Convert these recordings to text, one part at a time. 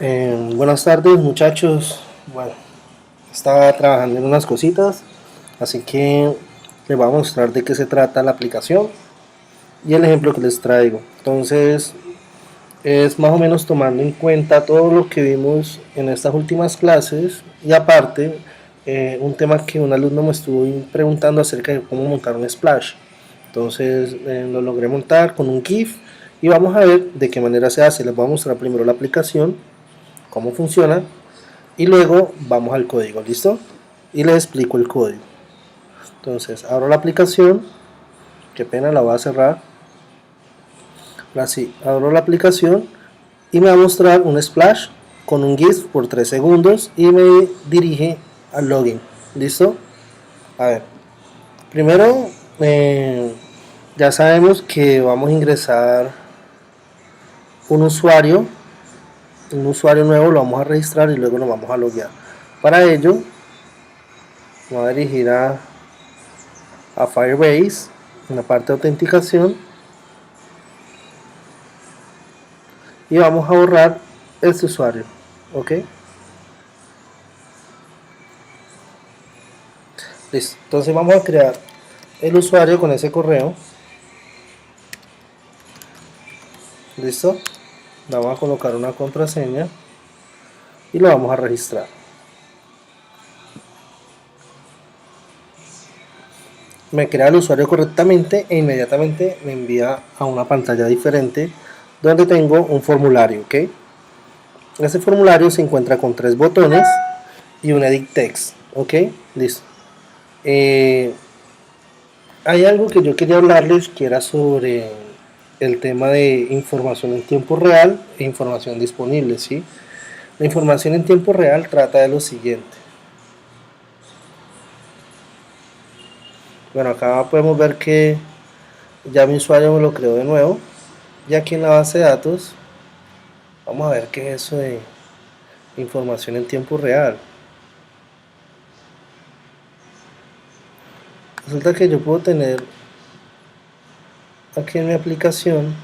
Buenas tardes muchachos. Bueno, estaba trabajando en unas cositas, así que les voy a mostrar de qué se trata la aplicación y el ejemplo que les traigo. Entonces, es más o menos tomando en cuenta todo lo que vimos en estas últimas clases y aparte un tema que un alumno me estuvo preguntando acerca de cómo montar un splash. Entonces lo logré montar con un GIF y vamos a ver de qué manera se hace. Les voy a mostrar primero la aplicación, cómo funciona y luego vamos al código, ¿listo? Y les explico el código. Entonces abro la aplicación, qué pena, la voy a cerrar. Ahora sí, abro la aplicación y me va a mostrar un splash con un GIF por 3 segundos y me dirige al login, ¿listo? A ver, primero ya sabemos que vamos a ingresar un usuario, nuevo, lo vamos a registrar y luego nos vamos a loguear. Para ello, me voy a dirigir a Firebase, en la parte de autenticación, y vamos a borrar este usuario, ¿ok? Listo, entonces vamos a crear el usuario con ese correo, listo, vamos a colocar una contraseña y lo vamos a registrar. Me crea el usuario correctamente e inmediatamente me envía a una pantalla diferente donde tengo un formulario, ¿ok? Ese formulario se encuentra con 3 botones y un edit text, ¿ok? Listo. Hay algo que yo quería hablarles que era sobre el tema de información en tiempo real e información disponible, ¿sí? La información en tiempo real trata de lo siguiente. Bueno, acá podemos ver que ya mi usuario me lo creó de nuevo. Y aquí en la base de datos, vamos a ver qué es eso de información en tiempo real. Resulta que yo puedo tener aquí en mi aplicación,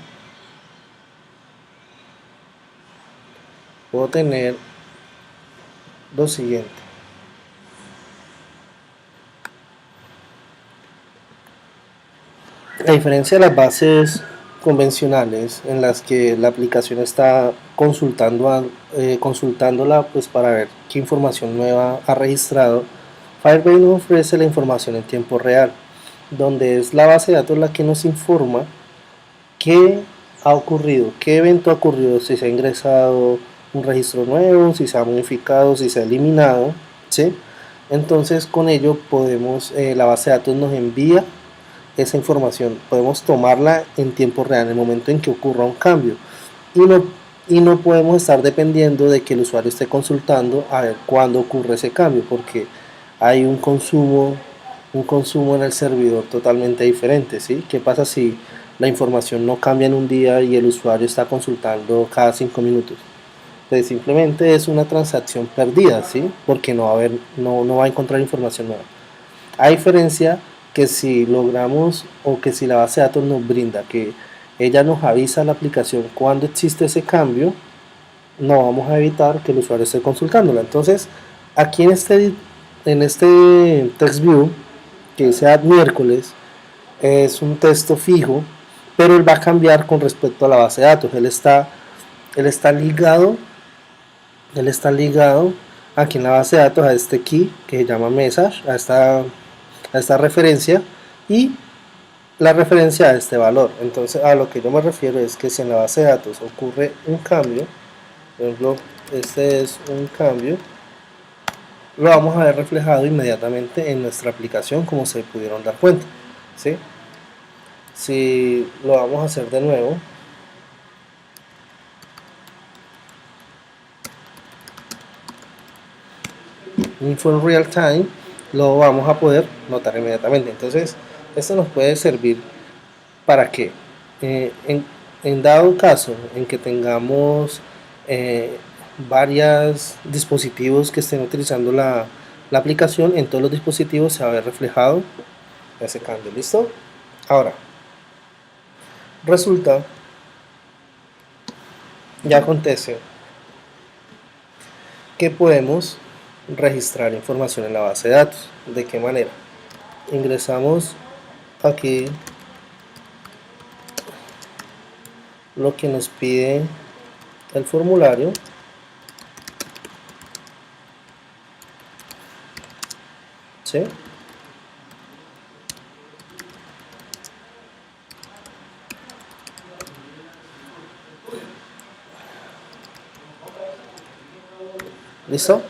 puedo tener lo siguiente. A diferencia de las bases convencionales en las que la aplicación está consultándola pues para ver qué información nueva ha registrado, Firebase nos ofrece la información en tiempo real, donde es la base de datos la que nos informa qué ha ocurrido, qué evento ha ocurrido, si se ha ingresado un registro nuevo, si se ha modificado, si se ha eliminado, ¿sí? Entonces con ello podemos, la base de datos nos envía esa información, podemos tomarla en tiempo real, en el momento en que ocurra un cambio, y no, y no podemos estar dependiendo de que el usuario esté consultando a ver cuándo ocurre ese cambio, porque hay un consumo en el servidor totalmente diferente, ¿sí? ¿Qué pasa si la información no cambia en un día y el usuario está consultando cada 5 minutos? Pues simplemente es una transacción perdida, ¿sí? Porque no va a encontrar información nueva. A diferencia que si logramos o que si la base de datos nos brinda que ella nos avisa a la aplicación cuando existe ese cambio, no vamos a evitar que el usuario esté consultándola. Entonces, aquí en este text view que dice add miércoles, es un texto fijo, pero él va a cambiar con respecto a la base de datos. Él está ligado, él está ligado aquí en la base de datos a este key que se llama message, a esta referencia y la referencia a este valor. Entonces, a lo que yo me refiero es que si en la base de datos ocurre un cambio, por ejemplo, este es un cambio, lo vamos a ver reflejado inmediatamente en nuestra aplicación, como se pudieron dar cuenta, ¿sí? Si lo vamos a hacer de nuevo, info en real time, lo vamos a poder notar inmediatamente. Entonces, esto nos puede servir para que en dado caso en que tengamos eh, varios dispositivos que estén utilizando la aplicación, en todos los dispositivos se va a ver reflejado ese cambio. ¿Listo? Ahora, resulta, ya acontece que podemos registrar información en la base de datos. ¿De qué manera? Ingresamos aquí lo que nos pide el formulario. ¿Sí? ¿Listo?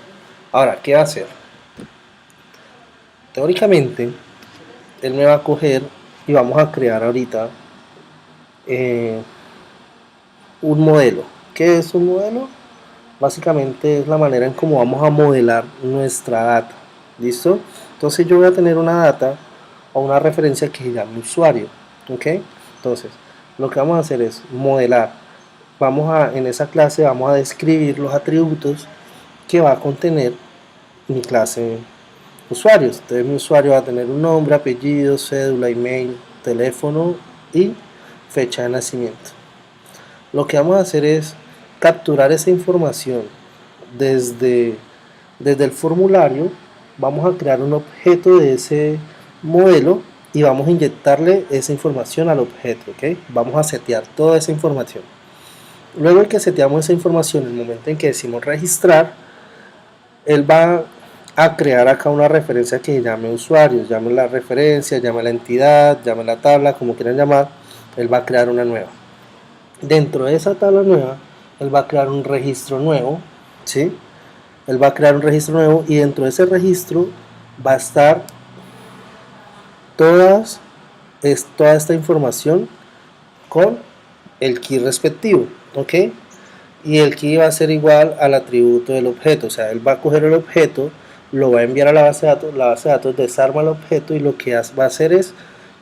Ahora, ¿qué va a hacer? Teóricamente, él me va a coger y vamos a crear ahorita un modelo. ¿Qué es un modelo? Básicamente es la manera en cómo vamos a modelar nuestra data. ¿Listo? Entonces yo voy a tener una data o una referencia que se llama usuario. ¿Ok? Entonces, lo que vamos a hacer es modelar. En esa clase vamos a describir los atributos que va a contener mi clase usuarios. Entonces mi usuario va a tener un nombre, apellido, cédula, email, teléfono y fecha de nacimiento. Lo que vamos a hacer es capturar esa información desde el formulario. Vamos a crear un objeto de ese modelo y vamos a inyectarle esa información al objeto, ¿ok? Vamos a setear toda esa información. Luego de que seteamos esa información, en el momento en que decimos registrar, él va a crear acá una referencia que llame usuarios, llame la referencia, llame la entidad, llame la tabla, como quieran llamar. Él va a crear una nueva. Dentro de esa tabla nueva, él va a crear un registro nuevo, ¿sí? Él va a crear un registro nuevo y dentro de ese registro va a estar toda esta información con el key respectivo, ¿ok? Y el key va a ser igual al atributo del objeto, o sea, él va a coger el objeto, lo va a enviar a la base de datos desarma el objeto y lo que va a hacer es,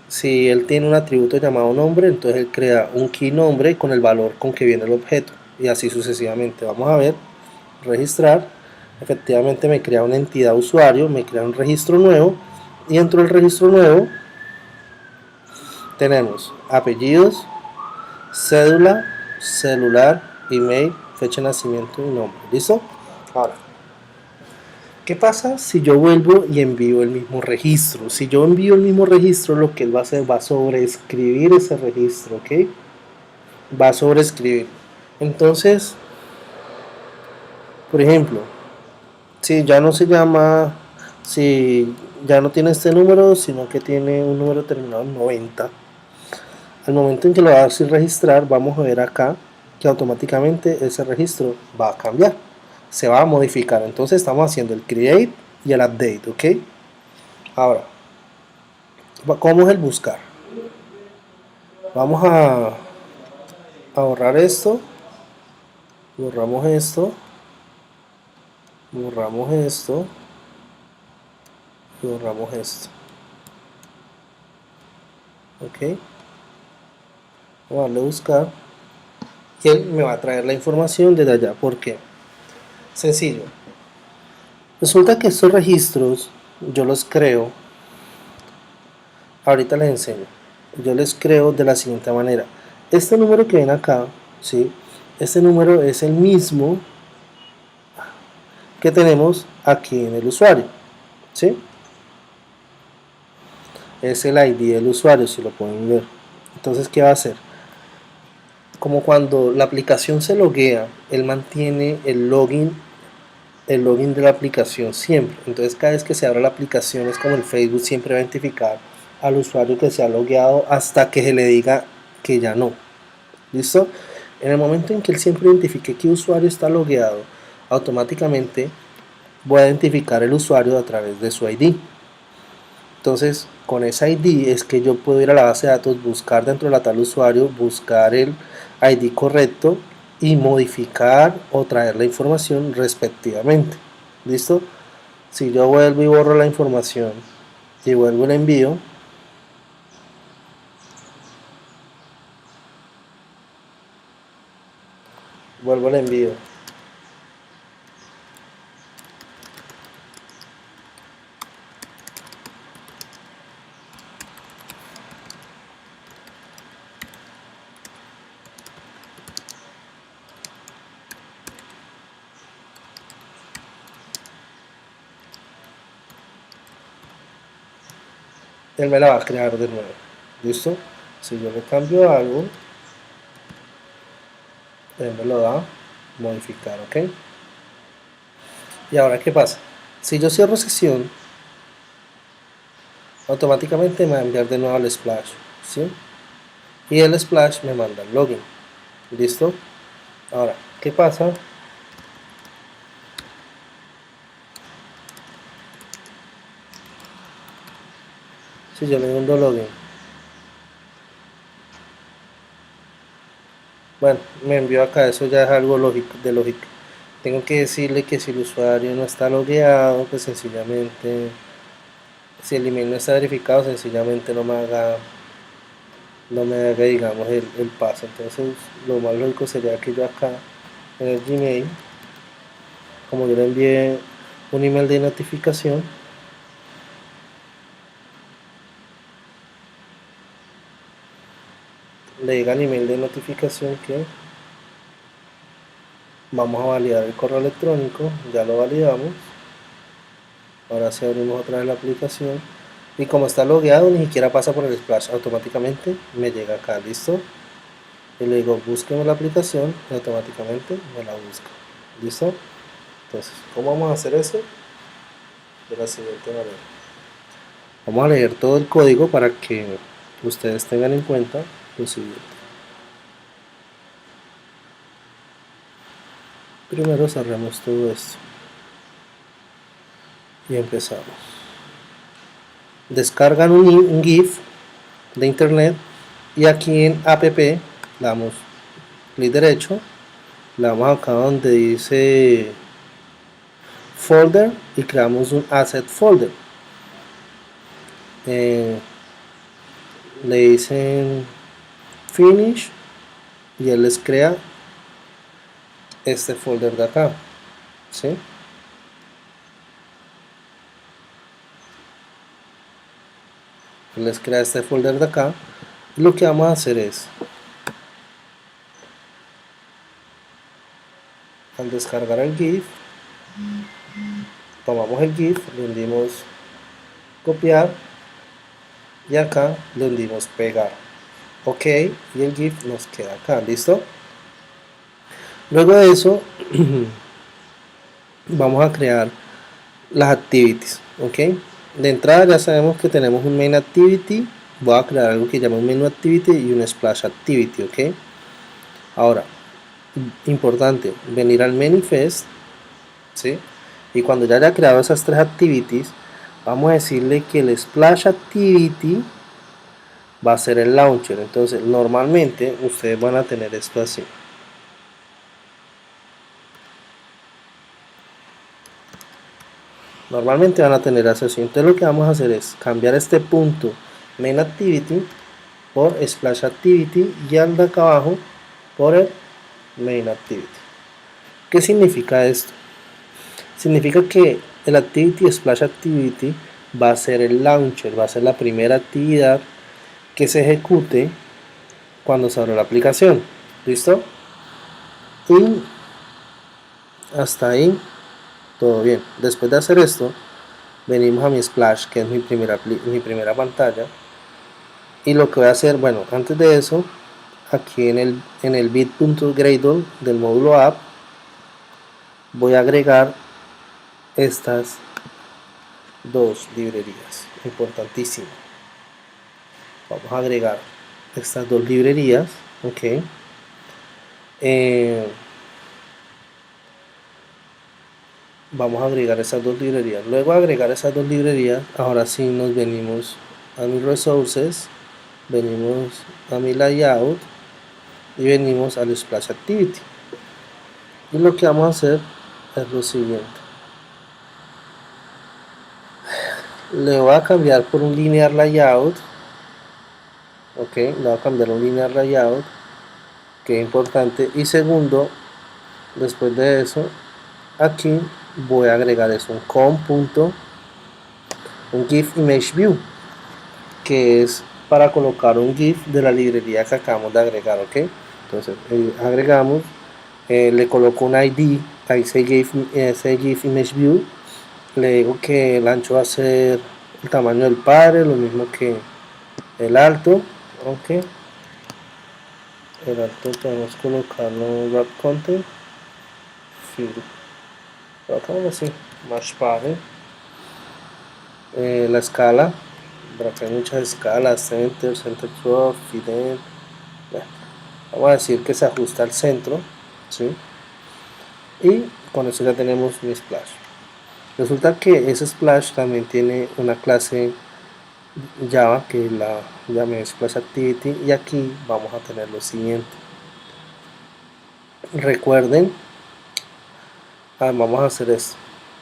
si él tiene un atributo llamado nombre, entonces él crea un key nombre con el valor con que viene el objeto y así sucesivamente. Vamos a ver, registrar, efectivamente me crea una entidad usuario, me crea un registro nuevo y dentro del registro nuevo tenemos apellidos, cédula, celular, email, fecha de nacimiento y nombre. ¿Listo? Ahora, ¿qué pasa si yo vuelvo y envío el mismo registro? Si yo envío el mismo registro, lo que él va a hacer va a sobreescribir ese registro, ¿ok? Va a sobreescribir. Entonces, por ejemplo, si ya no se llama, si ya no tiene este número, sino que tiene un número terminado en 90, al momento en que lo va a decir registrar, vamos a ver acá que automáticamente ese registro va a cambiar, se va a modificar. Entonces estamos haciendo el create y el update, ¿ok? Ahora, ¿cómo es el buscar? Vamos a borrar esto, borramos esto, borramos esto y borramos esto, ¿ok? Vamos a darle a buscar y él me va a traer la información desde allá. ¿Por qué? Sencillo. Resulta que estos registros yo los creo, ahorita les enseño, yo les creo de la siguiente manera. Este número que ven acá, ¿sí? Este número es el mismo que tenemos aquí en el usuario, ¿sí? Es el ID del usuario, si lo pueden ver. Entonces, ¿qué va a hacer? Como cuando la aplicación se loguea, él mantiene el login de la aplicación siempre. Entonces cada vez que se abra la aplicación es como el Facebook siempre va a identificar al usuario que se ha logueado hasta que se le diga que ya no. ¿Listo? En el momento en que él siempre identifique que usuario está logueado, automáticamente voy a identificar el usuario a través de su ID. Entonces con esa ID es que yo puedo ir a la base de datos, buscar dentro de la tal usuario, buscar el ID correcto y modificar o traer la información respectivamente. ¿Listo? Si yo vuelvo y borro la información y vuelvo y la envío, vuelvo y la envío, él me la va a crear de nuevo. ¿Listo? Si yo le cambio algo, él me lo da modificar, ¿ok? Y ahora, ¿qué pasa? Si yo cierro sesión, automáticamente me va a enviar de nuevo al splash, ¿sí? Y el splash me manda el login. ¿Listo? Ahora, ¿qué pasa? Si yo le doy un login. Bueno, me envió acá, eso ya es algo lógico, de lógica. Tengo que decirle que si el usuario no está logueado, pues sencillamente, si el email no está verificado, sencillamente no me haga, digamos, el paso. Entonces, lo más lógico sería que yo acá, en el Gmail, como yo le envié un email de notificación, le diga al email de notificación que vamos a validar el correo electrónico, ya lo validamos. Ahora sí abrimos otra vez la aplicación y como está logueado ni siquiera pasa por el splash, automáticamente me llega acá, listo. Y le digo búsqueme la aplicación y automáticamente me la busca, listo. Entonces, ¿cómo vamos a hacer eso? De la siguiente manera. Vamos a leer todo el código para que ustedes tengan en cuenta lo siguiente. Primero cerramos todo esto y empezamos. Descargan un GIF de internet y aquí en app le damos clic derecho, le damos acá donde dice folder y creamos un asset folder. Le dicen finish y él les crea este folder de acá, ¿sí? Él les crea este folder de acá y lo que vamos a hacer es, al descargar el GIF, tomamos el GIF, le hundimos copiar y acá le hundimos pegar, ok, y el GIF nos queda acá, ¿listo? Luego de eso vamos a crear las activities, ok. De entrada ya sabemos que tenemos un main activity, voy a crear algo que llama un menu activity y un splash activity, ok. Ahora, importante, venir al manifest, ¿sí? Y cuando ya haya creado esas tres activities, vamos a decirle que el splash activity va a ser el launcher. Entonces, normalmente ustedes van a tener esto así. Normalmente van a tener así. Entonces lo que vamos a hacer es cambiar este punto main activity por splash activity y al de acá abajo por el main activity. ¿Qué significa esto? Significa que el activity splash activity va a ser el launcher, va a ser la primera actividad que se ejecute cuando se abre la aplicación. ¿Listo? Y hasta ahí todo bien. Después de hacer esto, venimos a mi splash, que es mi primera pantalla, y lo que voy a hacer, bueno, antes de eso, aquí en el bit.gradle del módulo app voy a agregar estas dos librerías, importantísimo. Vamos a agregar estas dos librerías, ok. Vamos a agregar esas dos librerías. Luego de agregar esas dos librerías, ahora sí nos venimos a mis resources, venimos a mi layout y venimos al splash activity. Y lo que vamos a hacer es lo siguiente. Le voy a cambiar por un linear layout. Ok, le voy a cambiar un linear layout, que es importante. Y segundo, después de eso, aquí voy a agregar eso, un GIF image view, que es para colocar un GIF de la librería que acabamos de agregar, ok. Entonces agregamos, le coloco un ID a ese GIF image view, le digo que el ancho va a ser el tamaño del padre, lo mismo que el alto, aunque el alto podemos colocarlo wrap content, fill, colocamos así, match padre, la escala, por acá hay muchas escalas, center, center drop, fidel, bueno, vamos a decir que se ajusta al centro, ¿sí? Y con eso ya tenemos mi splash. Resulta que ese splash también tiene una clase Java que la llamé splash activity, y aquí vamos a tener lo siguiente. Recuerden, vamos a hacer esto,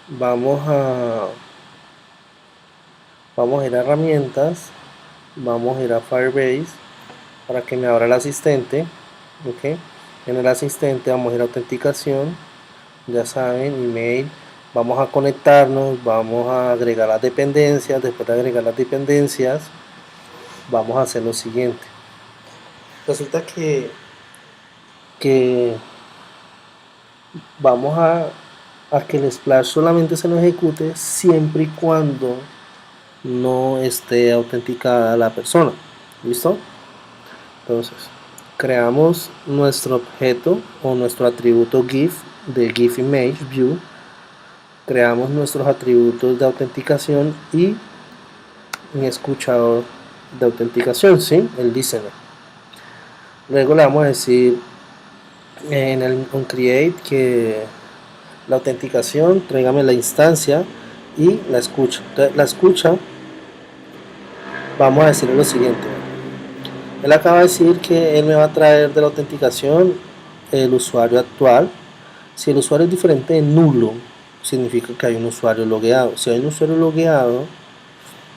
vamos a ir a herramientas, vamos a ir a Firebase para que me abra el asistente, ¿ok? En el asistente vamos a ir a autenticación, ya saben, email, vamos a conectarnos, vamos a agregar las dependencias. Después de agregar las dependencias vamos a hacer lo siguiente. Resulta que vamos a que el splash solamente se nos ejecute siempre y cuando no esté autenticada la persona. ¿Listo? Entonces creamos nuestro objeto o nuestro atributo GIF de GIF Image View, creamos nuestros atributos de autenticación y mi escuchador de autenticación, ¿sí? El listener. Luego le vamos a decir en el onCreate que la autenticación, tráigame la instancia y la escucha. Entonces, la escucha, vamos a decirle lo siguiente. Él acaba de decir que él me va a traer de la autenticación el usuario actual. Si el usuario es diferente de nulo, significa que hay un usuario logueado. Si hay un usuario logueado,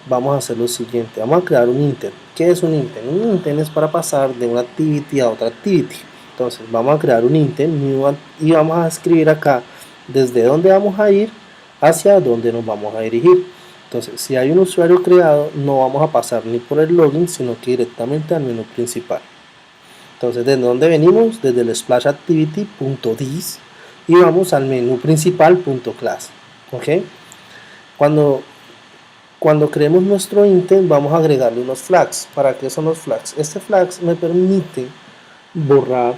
vamos a hacer lo siguiente. Vamos a crear un intent. ¿Qué es un intent? Un intent es para pasar de una activity a otra activity. Entonces vamos a crear un intent y vamos a escribir acá desde dónde vamos a ir hacia dónde nos vamos a dirigir. Entonces, si hay un usuario creado, no vamos a pasar ni por el login, sino que directamente al menú principal. Entonces, ¿desde dónde venimos? Desde el splash activity.this y vamos al menú principal.class. ¿Ok? Cuando creemos nuestro intent, vamos a agregarle unos flags. ¿Para qué son los flags? Este flags me permite borrar,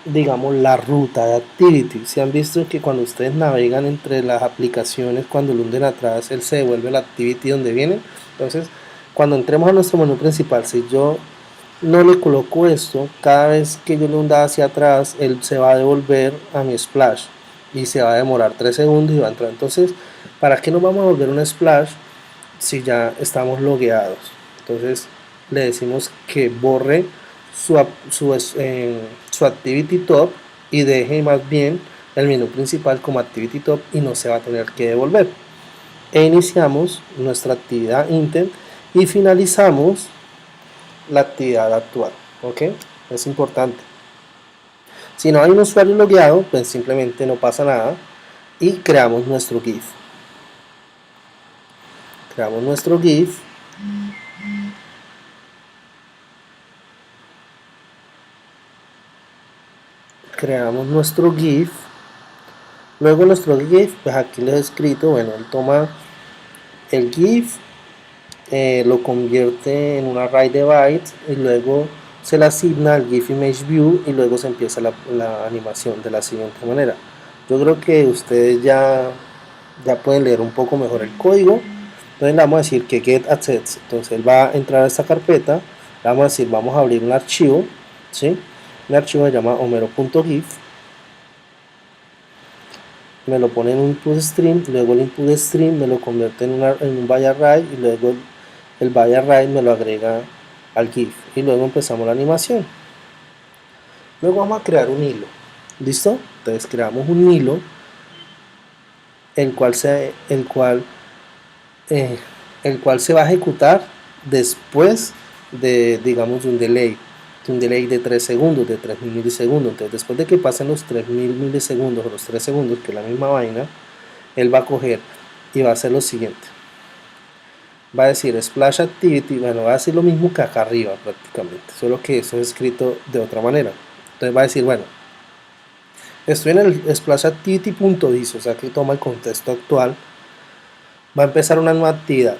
digamos, la ruta de activity. Si han visto que cuando ustedes navegan entre las aplicaciones, cuando lo hunden atrás, él se devuelve la activity donde viene. Entonces, cuando entremos a nuestro menú principal, si yo no le coloco esto, cada vez que yo le hunda hacia atrás, él se va a devolver a mi splash y se va a demorar 3 segundos y va a entrar. Entonces, ¿para qué nos vamos a volver un splash si ya estamos logueados? Entonces le decimos que borre su activity top y deje más bien el menú principal como activity top y no se va a tener que devolver. E iniciamos nuestra actividad intent y finalizamos la actividad actual. ¿Ok? Es importante. Si no hay un usuario logueado, pues simplemente no pasa nada y creamos nuestro GIF. Creamos nuestro GIF. Creamos nuestro GIF. Luego nuestro GIF, pues aquí les he escrito, bueno, él toma el GIF, lo convierte en un array de bytes y luego se le asigna al GIF Image View y luego se empieza la animación de la siguiente manera. Yo creo que ustedes ya pueden leer un poco mejor el código. Entonces le vamos a decir que get assets. Entonces él va a entrar a esta carpeta. Le vamos a decir, vamos a abrir un archivo, ¿sí? El archivo se llama homero.gif. Me lo pone en un input stream, luego el input stream me lo convierte en un by array y luego el by array me lo agrega al GIF y luego empezamos la animación. Luego vamos a crear un hilo. ¿Listo? Entonces creamos un hilo el cual se va a ejecutar después de, digamos, un delay de 3 segundos, de 3000 milisegundos. Entonces después de que pasen los 3000 milisegundos o los 3 segundos, que es la misma vaina, él va a coger y va a hacer lo siguiente. Va a decir splash activity, bueno, va a decir lo mismo que acá arriba prácticamente, solo que eso es escrito de otra manera. Entonces va a decir, bueno, estoy en el splash activity.this, o sea que toma el contexto actual. Va a empezar una nueva actividad.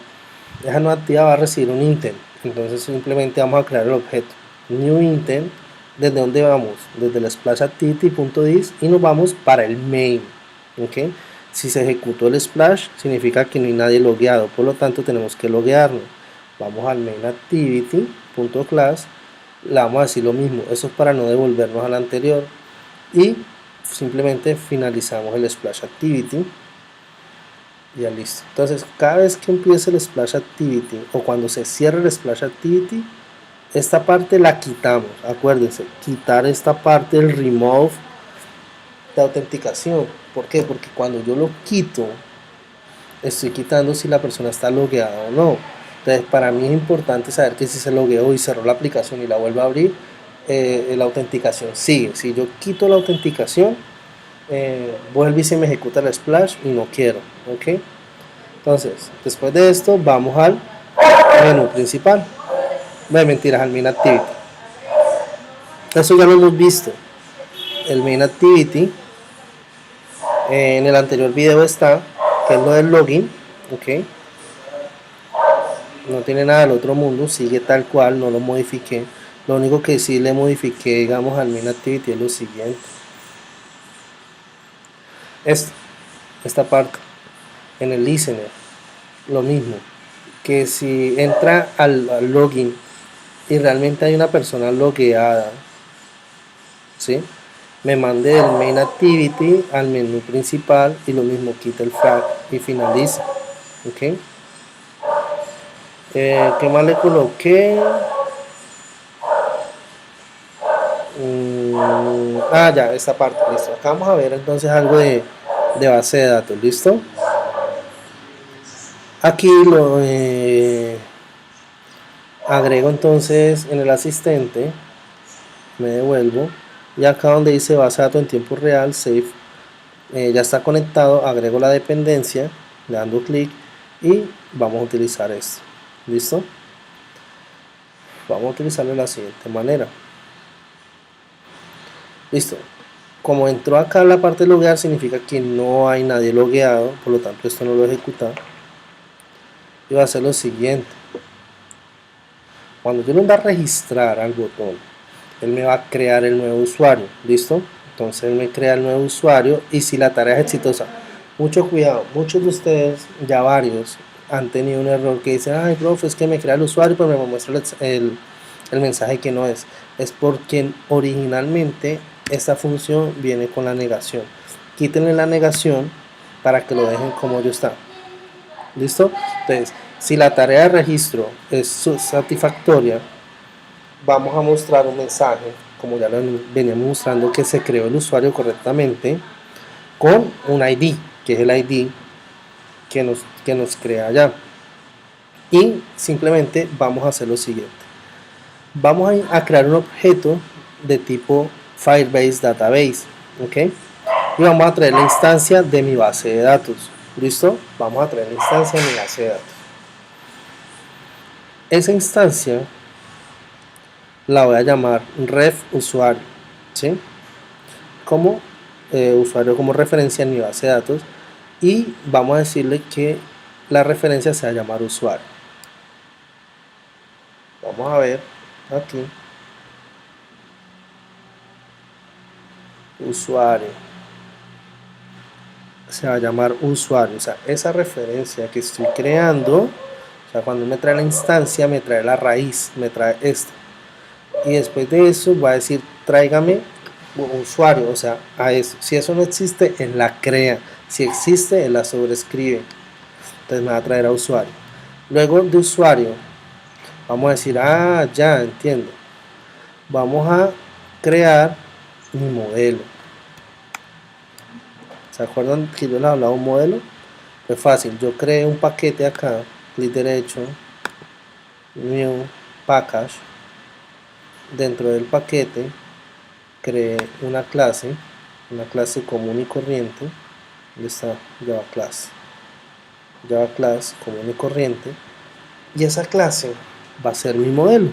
esa nueva actividad va a recibir un intent. Entonces simplemente vamos a crear el objeto new intent. ¿Desde dónde vamos? Desde el splash activity.dis y nos vamos para el main. ¿Okay? Si se ejecutó el splash significa que no hay nadie logueado, por lo tanto tenemos que loguearnos. Vamos al main activity.class, le vamos a decir lo mismo, eso es para no devolvernos al anterior, y simplemente finalizamos el splash activity. Ya listo. Entonces cada vez que empiece el splash activity o cuando se cierre el splash activity, esta parte la quitamos. Acuérdense, quitar esta parte del remove de autenticación. ¿Por qué? Porque cuando yo lo quito, estoy quitando si la persona está logueada o no. Entonces para mí es importante saber que si se logueó y cerró la aplicación y la vuelve a abrir, la autenticación sigue. Si yo quito la autenticación, vuelve y se me ejecuta el splash y no quiero. ¿Ok? Entonces, después de esto, vamos al menú principal. No, mentiras, al main activity. Eso ya lo hemos visto. El main activity en el anterior video está, que es lo del login. Ok, no tiene nada del otro mundo, sigue tal cual, no lo modifiqué. Lo único que sí le modifiqué, digamos, al main activity es lo siguiente. Esta parte en el listener, lo mismo, que si entra al login y realmente hay una persona logueada, ¿sí? Me mandé del main activity al menú principal y lo mismo, quita el flag y finaliza. ¿Ok? ¿Qué más le coloqué? Ya, esta parte, listo. Acá vamos a ver entonces algo de base de datos, ¿listo? Aquí lo agrego entonces en el asistente, me devuelvo, y acá donde dice base de datos en tiempo real, save, ya está conectado, agrego la dependencia, le dando clic y vamos a utilizar esto. ¿Listo? Vamos a utilizarlo de la siguiente manera. Listo. Como entró acá la parte de loguear, significa que no hay nadie logueado, por lo tanto esto no lo ejecuta. Y va a hacer lo siguiente. Cuando yo le voy a registrar al botón, él me va a crear el nuevo usuario. ¿Listo? Entonces él me crea el nuevo usuario y si la tarea es exitosa, mucho cuidado, muchos de ustedes, ya varios, han tenido un error que dicen, ay profe, es que me crea el usuario pero me muestra el mensaje que no es. Es porque originalmente esta función viene con la negación. Quítenle la negación para que lo dejen como ya está. ¿Listo? Entonces, si la tarea de registro es satisfactoria, vamos a mostrar un mensaje, como ya lo veníamos mostrando, que se creó el usuario correctamente con un ID, que es el ID que nos crea ya. Y simplemente vamos a hacer lo siguiente. Vamos a crear un objeto de tipo Firebase Database, ¿ok? Y vamos a traer la instancia de mi base de datos. ¿Listo? Vamos a traer la instancia de mi base de datos. Esa instancia la voy a llamar ref usuario, ¿sí? Como usuario como referencia en mi base de datos, y vamos a decirle que la referencia se va a llamar usuario. Vamos a ver aquí, usuario, se va a llamar usuario, o sea, esa referencia que estoy creando, o sea, cuando me trae la instancia, me trae la raíz, me trae esto, y después de eso va a decir, tráigame usuario, o sea, a eso. Si eso no existe, él la crea, si existe, él la sobrescribe, entonces me va a traer a usuario. Luego de usuario, vamos a decir, ya entiendo, vamos a crear mi modelo. ¿Se acuerdan que yo les hablaba de un modelo? Pues fácil, yo creé un paquete acá, clic derecho, new package, dentro del paquete creé una clase común y corriente. ¿Dónde está? Java class común y corriente, y esa clase va a ser mi modelo.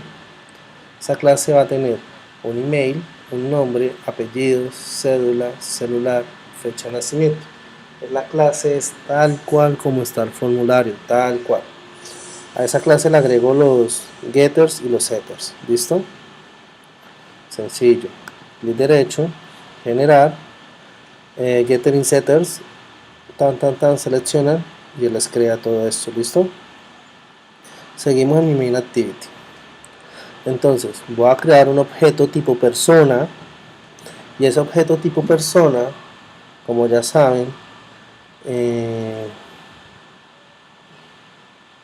Esa clase va a tener un email, un nombre, apellidos, cédula, celular, fecha de nacimiento. La clase es tal cual como está el formulario, tal cual. A esa clase le agrego los getters y los setters. ¿Listo? Sencillo. Clic derecho, generar, getter y setters, seleccionan y él les crea todo esto. ¿Listo? Seguimos en mi main activity. Entonces voy a crear un objeto tipo persona, y ese objeto tipo persona, como ya saben,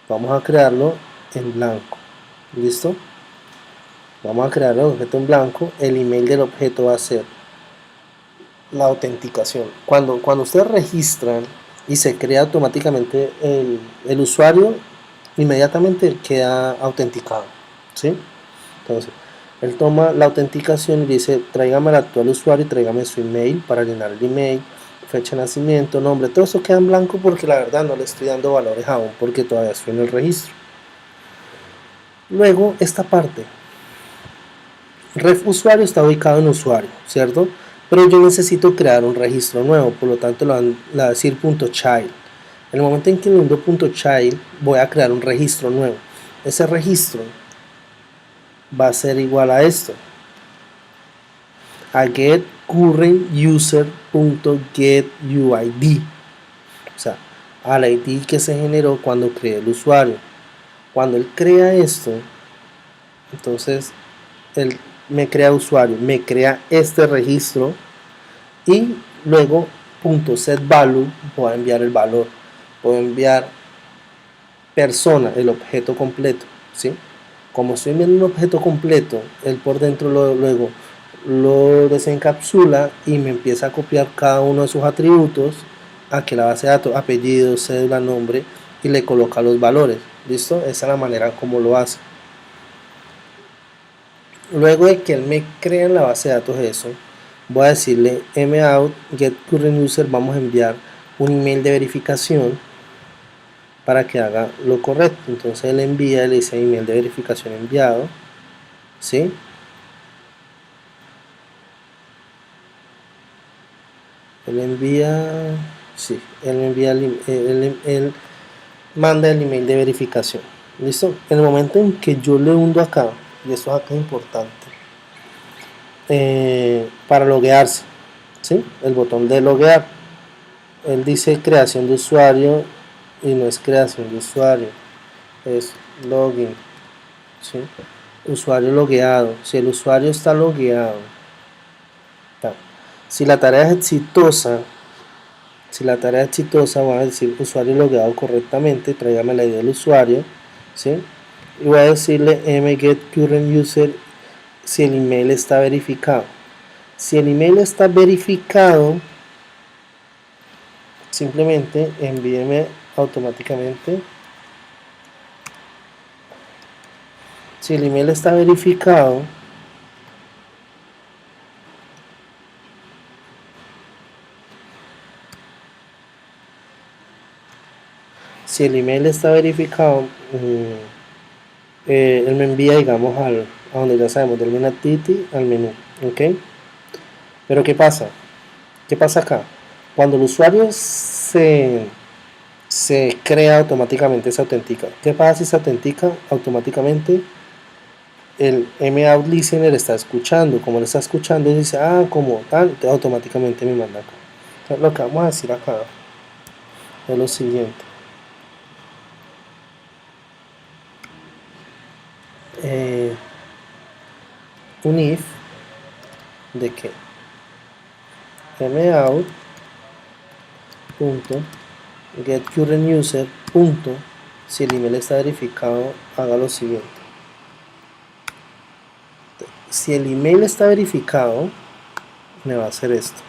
vamos a crearlo en blanco. ¿Listo? Vamos a crear el objeto en blanco. El email del objeto va a ser la autenticación. Cuando ustedes registran y se crea automáticamente el usuario, inmediatamente queda autenticado, ¿sí? Entonces él toma la autenticación y dice: tráigame el actual usuario y tráigame su email para llenar el email, fecha de nacimiento, nombre. Todo eso queda en blanco porque la verdad no le estoy dando valores aún, porque todavía estoy en el registro. Luego esta parte, ref usuario está ubicado en usuario, ¿cierto? Pero yo necesito crear un registro nuevo, por lo tanto le va a decir .child. En el momento en que le doy .child, voy a crear un registro nuevo. Ese registro va a ser igual a esto, a get current user.getUID, o sea, al ID que se generó cuando creé el usuario. Cuando él crea esto, entonces él me crea usuario, me crea este registro, y luego .setValue voy a enviar el valor, voy a enviar persona, el objeto completo, ¿sí? Como estoy enviando un objeto completo, él por dentro luego lo desencapsula y me empieza a copiar cada uno de sus atributos aquí la base de datos, apellido, cédula, nombre, y le coloca los valores. ¿Listo? Esa es la manera como lo hace. Luego de que él me crea en la base de datos eso, voy a decirle mout get current user, vamos a enviar un email de verificación para que haga lo correcto. Entonces él envía, le dice email de verificación enviado, ¿sí? Él envía, sí, él envía, él manda el email de verificación. ¿Listo? En el momento en que yo le hundo acá, y esto es acá importante, para loguearse, ¿sí? El botón de loguear, él dice creación de usuario y no es creación de usuario, es login, ¿sí? Usuario logueado. Si el usuario está logueado, si la tarea es exitosa, voy a decir usuario logueado correctamente, tráigame la ID del usuario, ¿sí? Y voy a decirle mgetCurrentUser si el email está verificado. Si el email está verificado, simplemente envíeme automáticamente. Si el email está verificado, él me envía, digamos, a donde ya sabemos, del main activity al menú, ¿ok? Pero ¿qué pasa? ¿Qué pasa acá? Cuando el usuario se crea automáticamente, se autentica. ¿Qué pasa si se autentica automáticamente? El mout listener está escuchando. Como lo está escuchando, dice, como tal, entonces automáticamente me manda acá. Entonces, lo que vamos a decir acá es lo siguiente. Un if de que mout get current user si el email está verificado, haga lo siguiente. Si el email está verificado, me va a hacer esto.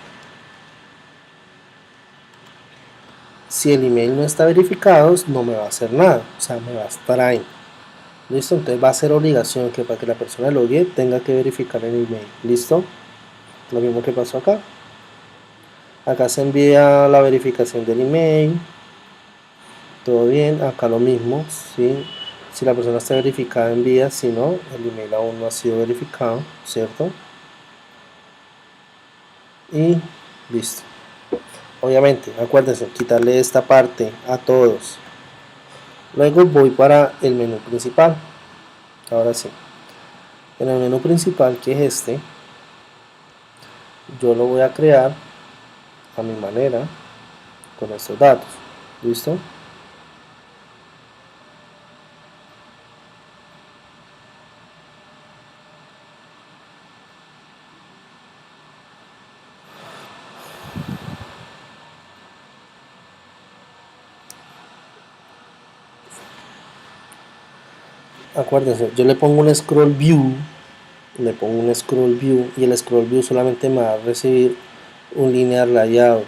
Si el email no está verificado, no me va a hacer nada, o sea, me va a estar ahí. ¿Listo? Entonces va a ser obligación que para que la persona logue tenga que verificar el email. ¿Listo? Lo mismo que pasó acá. Acá se envía la verificación del email. Todo bien. Acá lo mismo. ¿Sí? Si la persona está verificada, envía. Si no, el email aún no ha sido verificado. ¿Cierto? Y listo. Obviamente, acuérdense, quitarle esta parte a todos. Luego voy para el menú principal. Ahora sí, en el menú principal, que es este, yo lo voy a crear a mi manera con estos datos. ¿Listo? Acuérdense, yo le pongo un scroll view, y el scroll view solamente me va a recibir un linear layout.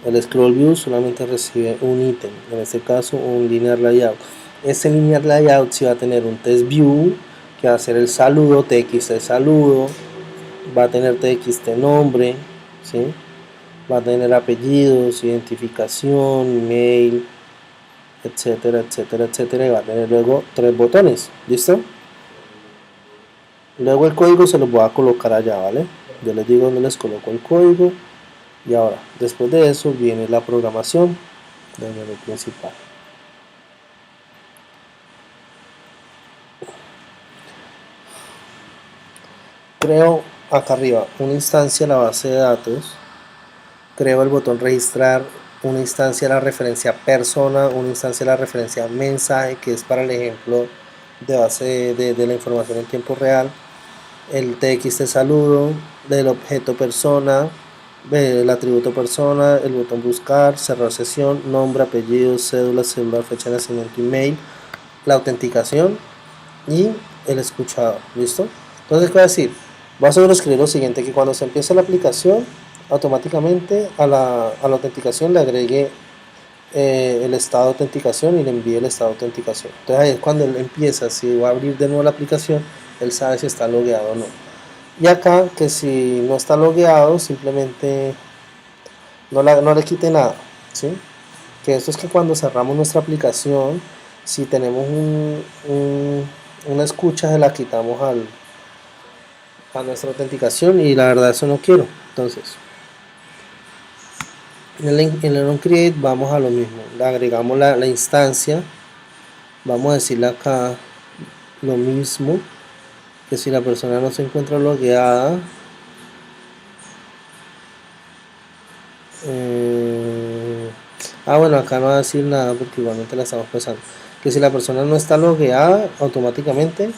El scroll view solamente recibe un ítem, en este caso un linear layout. Este linear layout sí va a tener un text view que va a ser el saludo, txt saludo, va a tener txt nombre, ¿sí? Va a tener apellidos, identificación, email, etcétera, etcétera, etcétera, y va a tener luego 3 botones. ¿Listo? Luego el código se los voy a colocar allá, ¿vale? Yo les digo dónde les coloco el código. Y ahora, después de eso viene la programación del menú principal. Creo acá arriba una instancia de la base de datos. Creo el botón registrar, una instancia de la referencia persona, una instancia de la referencia mensaje, que es para el ejemplo de base de la información en tiempo real. El txt saludo, del objeto persona, el atributo persona, el botón buscar, cerrar sesión, nombre, apellido, cédula, celular, fecha de nacimiento, email, la autenticación y el escuchador. ¿Listo? Entonces, ¿qué voy a decir? Voy a sobreescribir lo siguiente, que cuando se empiece la aplicación, automáticamente a la autenticación le agregue el estado de autenticación y le envíe el estado de autenticación. Entonces ahí es cuando él empieza, si va a abrir de nuevo la aplicación, él sabe si está logueado o no. Y acá, que si no está logueado, simplemente no le quite nada, ¿sí? Que esto es que cuando cerramos nuestra aplicación, si tenemos una escucha, se la quitamos a nuestra autenticación, y la verdad eso no quiero. Entonces, en el onCreate vamos a lo mismo, le agregamos la instancia, vamos a decirle acá lo mismo, que si la persona no se encuentra logueada, bueno, acá no va a decir nada porque igualmente la estamos pasando, que si la persona no está logueada, automáticamente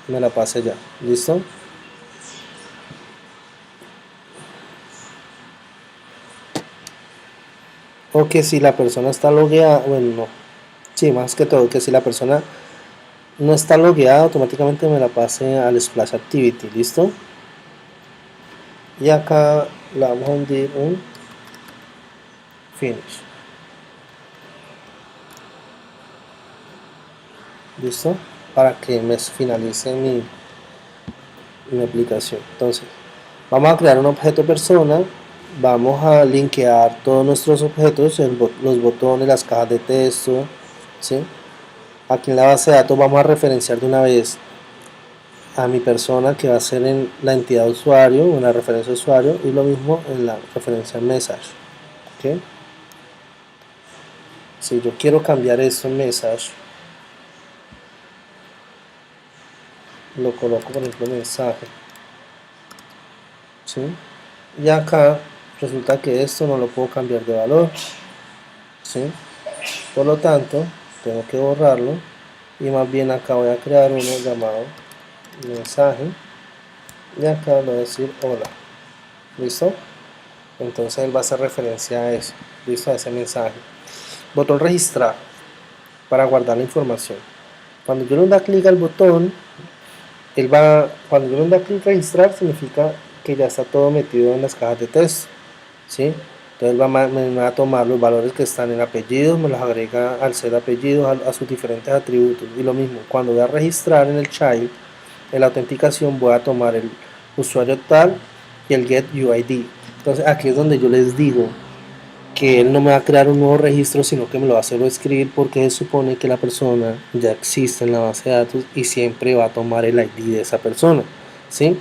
me la pase ya. ¿Listo? O que si la persona está logueada, bueno, no, sí, más que todo, que si la persona no está logueada, automáticamente me la pase al Splash Activity. ¿Listo? Y acá le vamos a hundir un finish. ¿Listo? Para que me finalice mi aplicación. Entonces, vamos a crear un objeto persona, vamos a linkear todos nuestros objetos, los botones, las cajas de texto, ¿sí? Aquí en la base de datos vamos a referenciar de una vez a mi persona, que va a ser en la entidad de usuario, en la referencia de usuario, y lo mismo en la referencia message. ¿Okay? Si yo quiero cambiar esto en message, lo coloco por ejemplo en mensaje, ¿sí? Y acá resulta que esto no lo puedo cambiar de valor, ¿sí? Por lo tanto tengo que borrarlo, y más bien acá voy a crear uno llamado mensaje, y acá le voy a decir hola. ¿Listo? Entonces él va a hacer referencia a eso. ¿Listo? A ese mensaje. Botón registrar para guardar la información. Cuando yo le da clic al botón, cuando yo le da clic registrar, significa que ya está todo metido en las cajas de texto, ¿sí? Entonces me va a tomar los valores que están en apellidos, me los agrega al ser apellidos, a sus diferentes atributos. Y lo mismo, cuando voy a registrar en el child, en la autenticación, voy a tomar el usuario tal y el get UID. Entonces aquí es donde yo les digo que él no me va a crear un nuevo registro, sino que me lo va a hacer escribir, porque se supone que la persona ya existe en la base de datos y siempre va a tomar el ID de esa persona, ¿sí?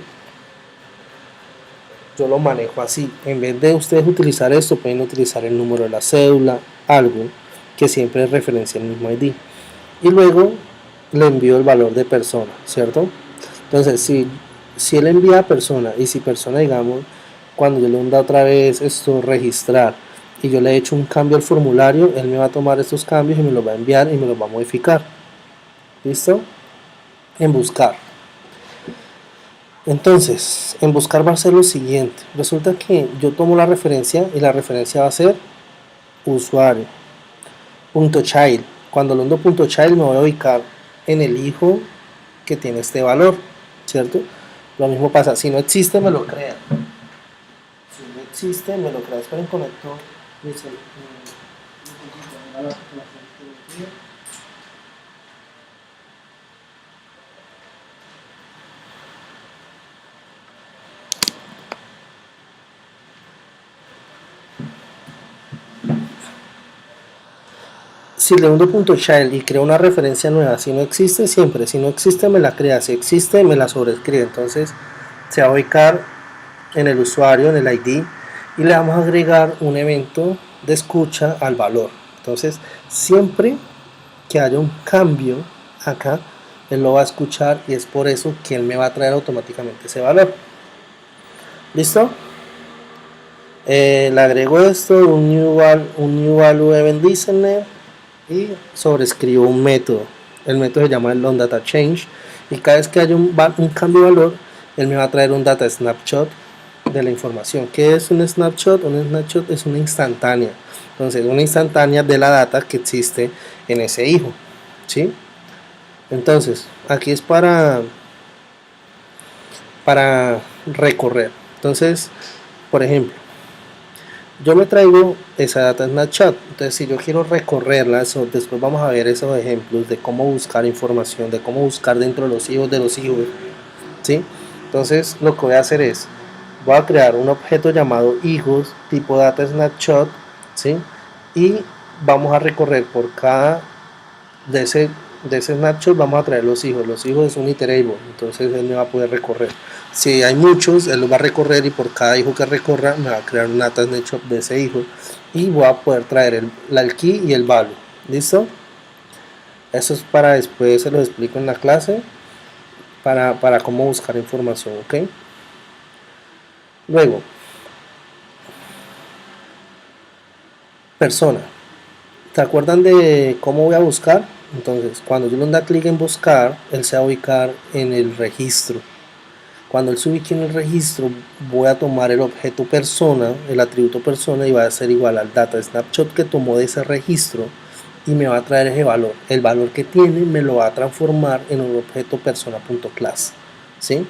yo lo manejo así. En vez de ustedes utilizar esto, pueden utilizar el número de la cédula, algo que siempre referencia el mismo ID. Y luego le envío el valor de persona, ¿cierto? Entonces, si él envía a persona y si persona, digamos, cuando yo le doy otra vez esto, registrar, y yo le he hecho un cambio al formulario, él me va a tomar estos cambios y me los va a enviar y me los va a modificar. ¿Listo? En buscar. Entonces, en buscar va a ser lo siguiente. Resulta que yo tomo la referencia y la referencia va a ser usuario. Punto child. Cuando lo endo punto child me voy a ubicar en el hijo que tiene este valor, ¿cierto? Lo mismo pasa, si no existe me lo crea. Si no existe me lo crea. Esperen, conecto. Si le doy punto child y creo una referencia nueva, si no existe, siempre, si no existe me la crea, si existe me la sobrescribe. Entonces se va a ubicar en el usuario, en el ID, y le vamos a agregar un evento de escucha al valor. Entonces siempre que haya un cambio acá, él lo va a escuchar y es por eso que él me va a traer automáticamente ese valor. ¿Listo? Le agrego esto, un new value event listener, y sobrescribo un método. El método se llama el onDataChange, y cada vez que haya un cambio de valor, él me va a traer un data snapshot de la información. ¿Qué es un snapshot? Un snapshot es una instantánea. Entonces, una instantánea de la data que existe en ese hijo, ¿sí? Entonces, aquí es para recorrer. Entonces, por ejemplo, yo me traigo esa data snapshot. Entonces, si yo quiero recorrerla, después vamos a ver esos ejemplos de cómo buscar información, de cómo buscar dentro de los hijos, ¿sí? Entonces, lo que voy a hacer es, voy a crear un objeto llamado hijos tipo data snapshot, ¿sí? Y vamos a recorrer por cada de ese snapshot, vamos a traer los hijos. Los hijos es un iterable, entonces él me va a poder recorrer. Si hay muchos, él los va a recorrer y por cada hijo que recorra me va a crear un data snapshot de ese hijo y voy a poder traer el key y el value. ¿Listo? Eso es para después, se lo explico en la clase para cómo buscar información, ¿ok? Luego, persona. ¿Se acuerdan de cómo voy a buscar? Entonces, cuando yo le doy clic en buscar, él se va a ubicar en el registro. Cuando él se ubique en el registro, voy a tomar el objeto persona, el atributo persona, y va a ser igual al data snapshot que tomó de ese registro y me va a traer ese valor. El valor que tiene me lo va a transformar en un objeto persona.class, ¿sí?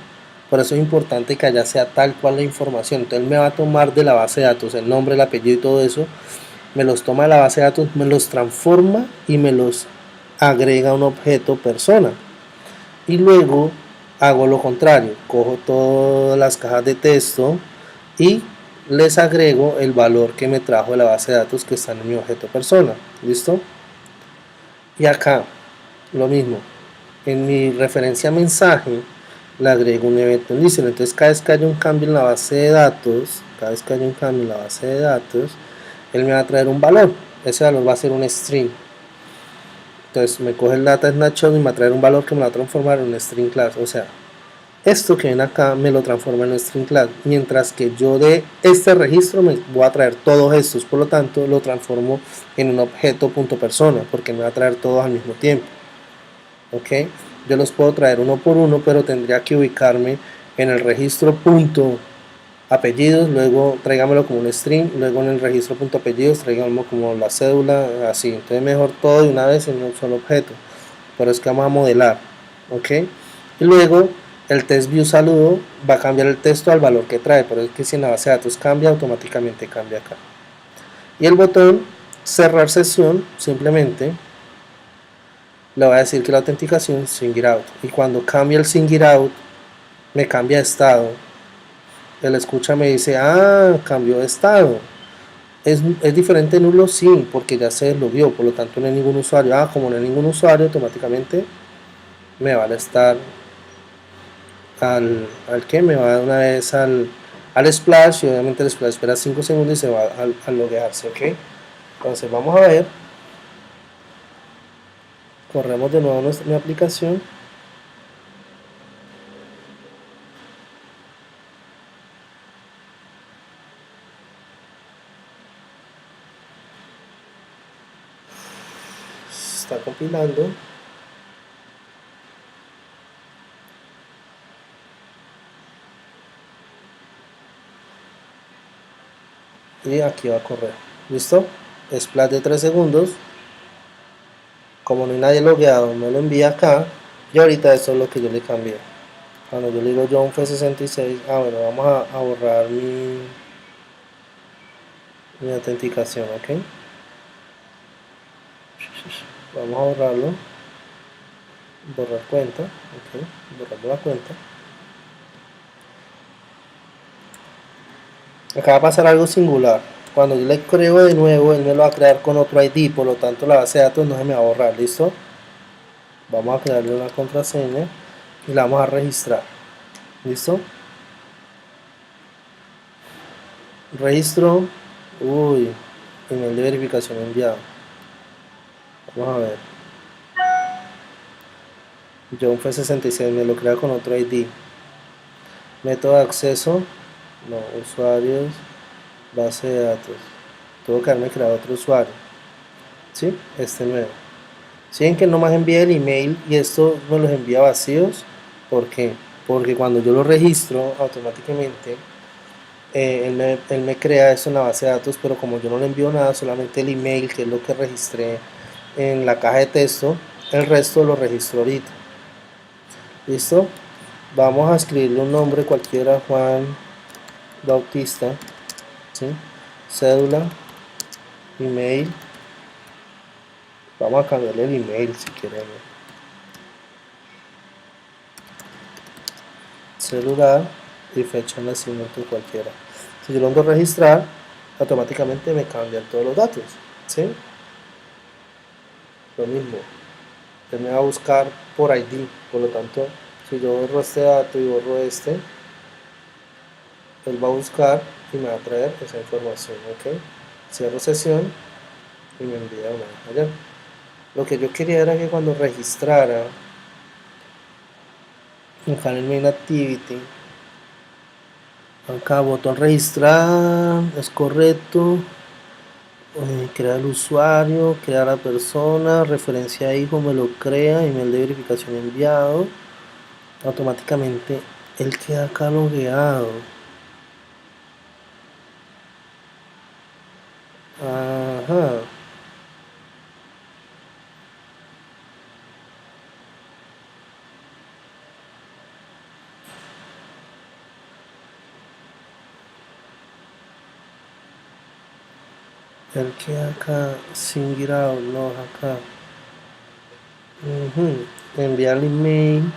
Por eso es importante que allá sea tal cual la información. Entonces él me va a tomar de la base de datos el nombre, el apellido y todo eso, me los toma de la base de datos, me los transforma y me los agrega a un objeto persona. Y luego hago lo contrario, cojo todas las cajas de texto y les agrego el valor que me trajo de la base de datos que está en mi objeto persona. ¿Listo? Y acá lo mismo, en mi referencia mensaje le agrego un evento en listener. Entonces cada vez que haya un cambio en la base de datos, él me va a traer un valor. Ese valor va a ser un string. Entonces me coge el data snapshot y me va a traer un valor que me va a transformar en un string class. O sea, esto que ven acá me lo transforma en un string class. Mientras que yo de este registro me voy a traer todos estos. Por lo tanto, lo transformo en un objeto .persona porque me va a traer todos al mismo tiempo. ¿Ok? Yo los puedo traer uno por uno, pero tendría que ubicarme en el registro apellidos, luego tráigamelo como un string, luego en el registro apellidos tráigamelo como la cédula, así. Entonces mejor todo de una vez en un solo objeto. Pero es que vamos a modelar, ¿ok? Y luego el test view saludo va a cambiar el texto al valor que trae, pero es que si en la base de datos cambia, automáticamente cambia acá. Y el botón cerrar sesión, simplemente le va a decir que la autenticación sing it out, y cuando cambia el sing it out me cambia de estado. El escucha me dice, cambió de estado. ¿Es diferente nulo? Sí, porque ya se deslogueó, por lo tanto no hay ningún usuario. Como no hay ningún usuario, automáticamente me va a estar me va a dar una vez al al splash y obviamente el splash espera 5 segundos y se va a loguearse, ¿ok? Entonces vamos a ver, corremos de nuevo mi aplicación. Está compilando. Y aquí va a correr. ¿Listo? Splash de 3 segundos. Como no hay nadie logueado, me lo envía acá. Y ahorita esto es lo que yo le cambié. Cuando yo le digo John fue 66, bueno, vamos a borrar mi autenticación, ¿ok? Vamos a borrarlo. Borrar cuenta, ok, borramos la cuenta. Acá va a pasar algo singular. Cuando yo le creo de nuevo, él me lo va a crear con otro ID, por lo tanto la base de datos no se me va a borrar, ¿listo? Vamos a crearle una contraseña y la vamos a registrar, ¿listo? Registro, uy, email de verificación enviado. Vamos a ver. John fue 66, me lo crea con otro ID. Método de acceso, no, usuarios, base de datos. Tuvo que haberme creado otro usuario, ¿sí? Este nuevo. Si ven que no más envía el email y esto me los envía vacíos, ¿por qué? Porque cuando yo lo registro automáticamente, él me crea eso en la base de datos, pero como yo no le envío nada, solamente el email, que es lo que registré en la caja de texto, el resto lo registro ahorita. ¿Listo? Vamos a escribirle un nombre cualquiera, Juan Bautista, ¿sí? Cédula, email, vamos a cambiarle el email si queremos. Celular y fecha de nacimiento cualquiera. Si yo lo ando a registrar, automáticamente me cambian todos los datos, ¿sí? Lo mismo, él me va a buscar por ID, por lo tanto, si yo borro este dato y borro este, él va a buscar y me va a traer esa información, ¿ok? Cierro sesión y me envía una vez allá. Lo que yo quería era que cuando registrara acá en el main activity, acá botón registrar, es correcto. Crear el usuario, crear la persona, referencia a hijo, me lo crea, email de verificación enviado, automáticamente él queda acá logueado. Ajá. Él queda acá sin girado, no acá. Enviar el email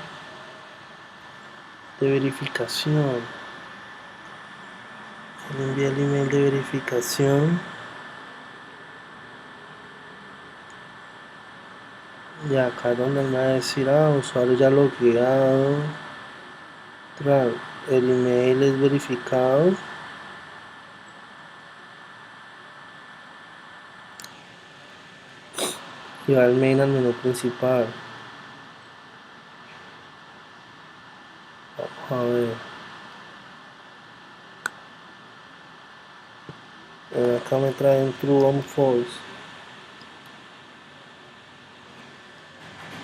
de verificación. Él envía el email de verificación. Y acá donde me va a decir, usuario ya logueado. El email es verificado. Y va al main al menú principal. Vamos a ver. Acá me traen true o false.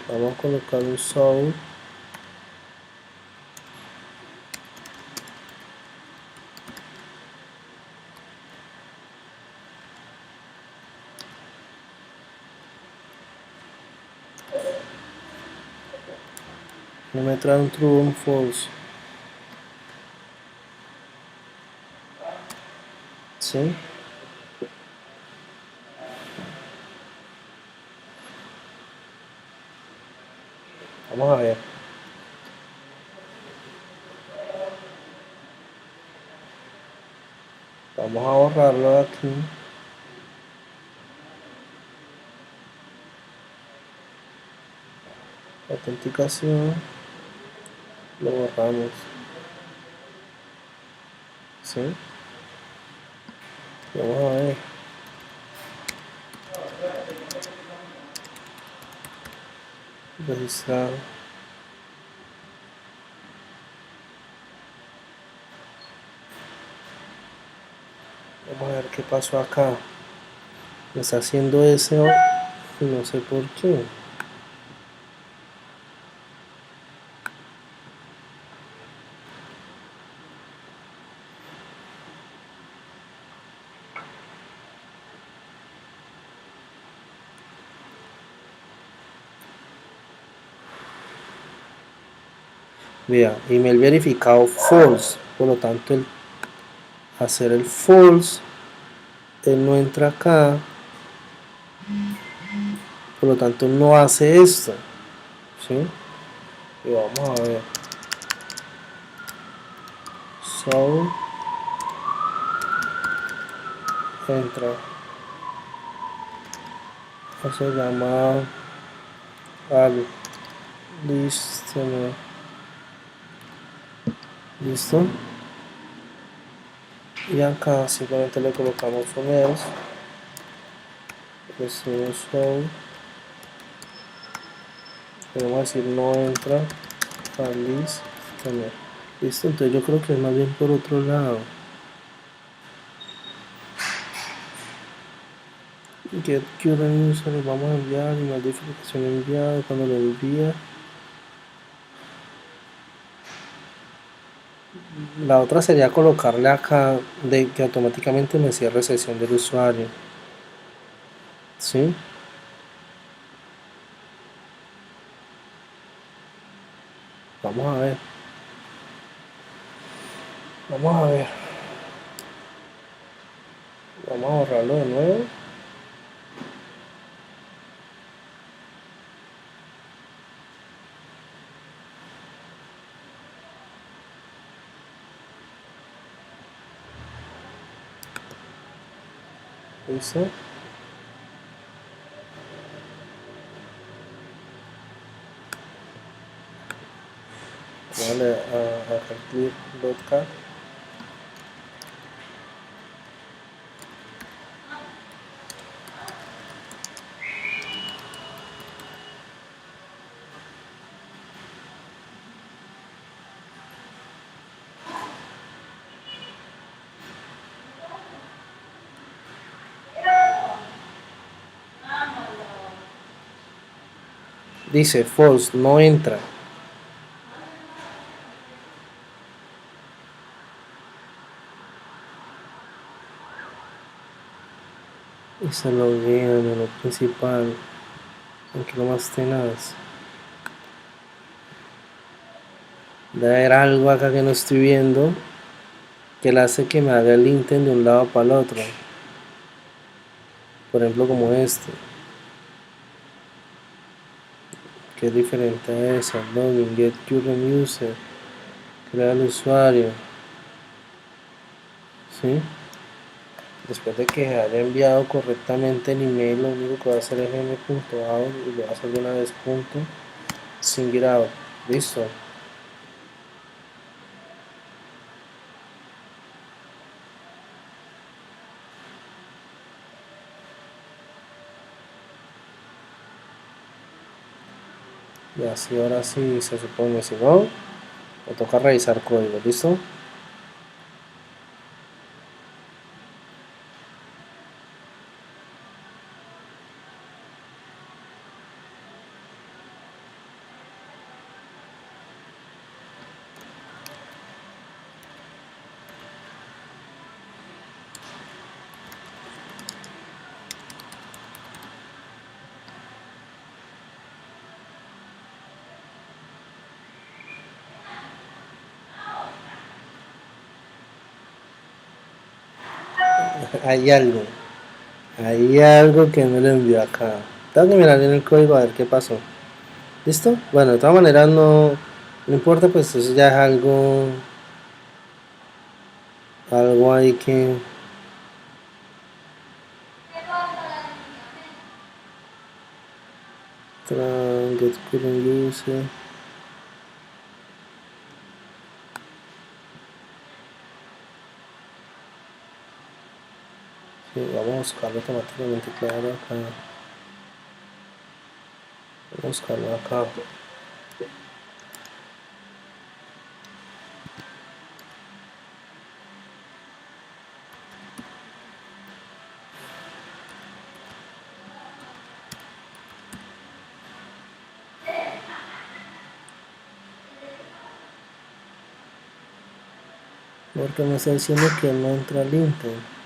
Vamos a colocar un sound. No me trae un true o un false. ¿Sí? Vamos a ver. Vamos a borrarlo de aquí. Autenticación. Lo borramos. ¿sí? Vamos a ver. Registrar. Vamos a ver qué pasó acá. Me está haciendo ese, no sé por qué. Vea, email verificado false. Por lo tanto, el hacer el false, él no entra acá. Por lo tanto, no hace esto. ¿Sí? Y vamos a ver. So, entra. Eso se llama al listener. ¿Listo? Y acá simplemente le colocamos un else. Decimos so. Podemos decir no entra al listener. Listo, entonces yo creo que es más bien por otro lado. Get current user, le vamos a enviar y más notificación enviada. Cuando lo envía, la otra sería colocarle acá de que automáticamente me cierre sesión del usuario. ¿Sí? Vamos a ver. Vamos a ver. Vamos a borrarlo de nuevo. Listo. Vale, a clear.cat. Dice false, no entra. Y se loguea en el menú principal. Aquí lo más tenaz. Debe haber algo acá que no estoy viendo que le hace que me haga el intent de un lado para el otro. Por ejemplo, como este, que es diferente a eso. Login, get current user, crea el usuario. ¿Sí? Después de que haya enviado correctamente el email, lo único que va a hacer es m.out y lo va a hacer de una vez punto sing it out. Listo. Y así ahora sí se supone, si no, me toca revisar código. ¿Listo? Hay algo. Hay algo que no le envió acá. Tengo que mirar en el código a ver qué pasó. ¿Listo? Bueno, de todas maneras no importa, pues eso ya es algo ahí que get current user. Vamos a buscarlo automáticamente, claro, acá. Vamos a buscarlo acá. Porque me está diciendo que no entra al LinkedIn.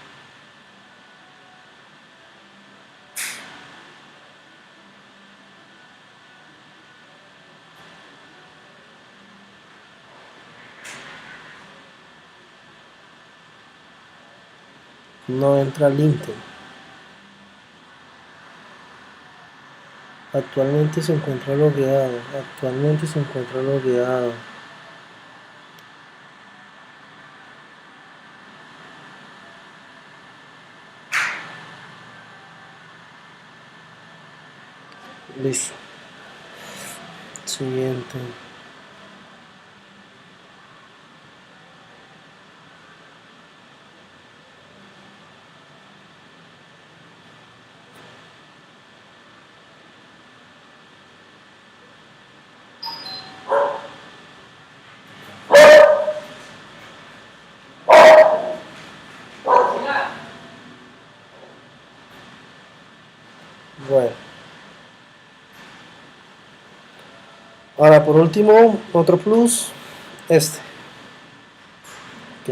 No entra al LinkedIn. Actualmente se encuentra logueado. Actualmente se encuentra logueado. Listo. Siguiente. Bueno. Ahora por último, otro plus. Qué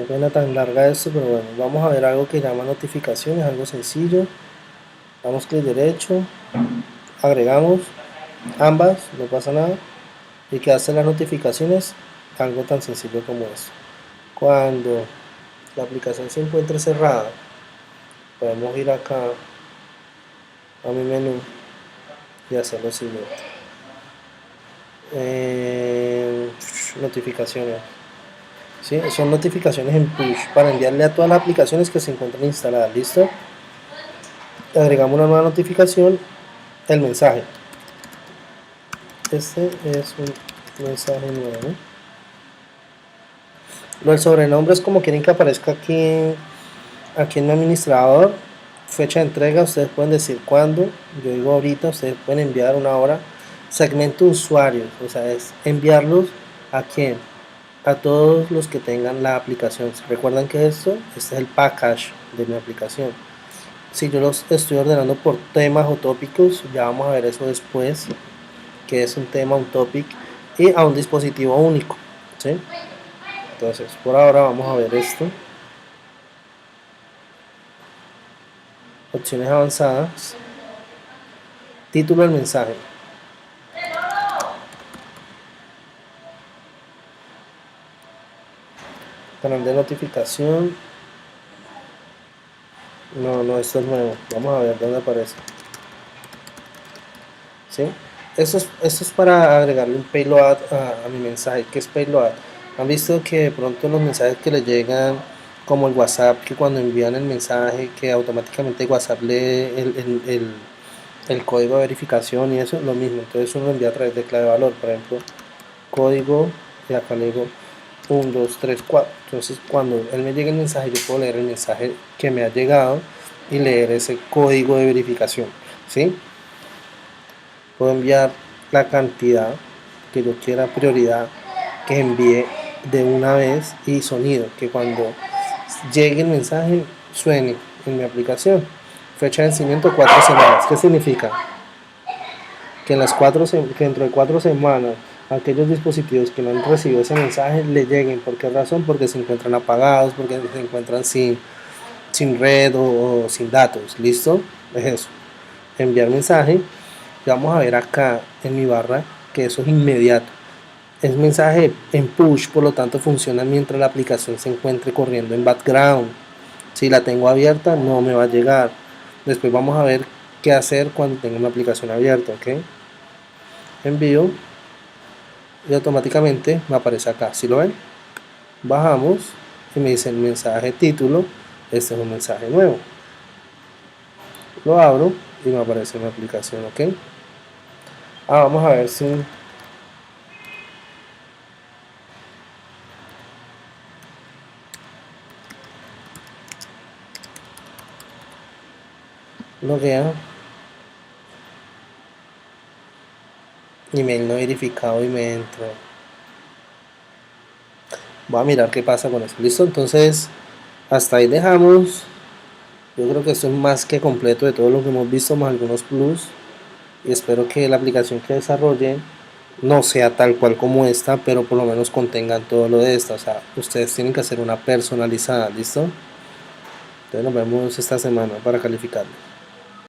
pena tan larga esto, pero bueno, vamos a ver algo que llama notificaciones, algo sencillo. Damos clic derecho, agregamos ambas, no pasa nada. ¿Y qué hace las notificaciones? Algo tan sencillo como esto. Cuando la aplicación se encuentre cerrada, podemos ir acá a mi menú y hacer lo siguiente. Notificaciones. ¿Sí? Son notificaciones en push para enviarle a todas las aplicaciones que se encuentran instaladas. ¿Listo? Agregamos una nueva notificación, el mensaje. Este es un mensaje nuevo. Lo del sobrenombre es como quieren que aparezca aquí en mi administrador. Fecha de entrega, ustedes pueden decir cuándo. Yo digo ahorita, ustedes pueden enviar una hora. Segmento de usuarios, o sea, es enviarlos a quién, a todos los que tengan la aplicación. Recuerdan que este es el package de mi aplicación. Si yo los estoy ordenando por temas o tópicos, ya vamos a ver eso después, que es un tema, un topic, y a un dispositivo único, ¿sí? Entonces, por ahora vamos a ver esto. Opciones avanzadas. Título del mensaje. Canal de notificación. No, esto es nuevo. Vamos a ver dónde aparece. ¿Sí? Esto es para agregarle un payload a mi mensaje. ¿Qué es payload? Han visto que de pronto los mensajes que le llegan, como el WhatsApp, que cuando envían el mensaje, que automáticamente WhatsApp lee el código de verificación y eso es lo mismo. Entonces uno lo envía a través de clave de valor. Por ejemplo, código, y acá le digo 1, 2, 3, 4. Entonces cuando él me llegue el mensaje, yo puedo leer el mensaje que me ha llegado y leer ese código de verificación. ¿Sí? Puedo enviar la cantidad que yo quiera, prioridad, que envíe de una vez, y sonido, que cuando llegue el mensaje suene en mi aplicación. Fecha de vencimiento 4 semanas. ¿Qué significa? Que, que dentro de 4 semanas aquellos dispositivos que no han recibido ese mensaje le lleguen. ¿Por qué razón? Porque se encuentran apagados, porque se encuentran sin red o sin datos. ¿Listo? Es eso. Enviar mensaje. Y vamos a ver acá en mi barra que eso es inmediato. Es mensaje en push, por lo tanto funciona mientras la aplicación se encuentre corriendo en background. Si la tengo abierta no me va a llegar. Después vamos a ver qué hacer cuando tenga una aplicación abierta, ¿ok? Envío y automáticamente me aparece acá. ¿Sí lo ven? Bajamos y me dice el mensaje título. Este es un mensaje nuevo. Lo abro y me aparece una aplicación, ¿ok? Vamos a ver si loguea, email no verificado y me entro. Voy a mirar qué pasa con eso. Listo, entonces hasta ahí dejamos. Yo creo que esto es más que completo de todo lo que hemos visto, más algunos plus. Y espero que la aplicación que desarrolle no sea tal cual como esta, pero por lo menos contengan todo lo de esta. O sea, ustedes tienen que hacer una personalizada, ¿listo? Entonces nos vemos esta semana para calificarlo.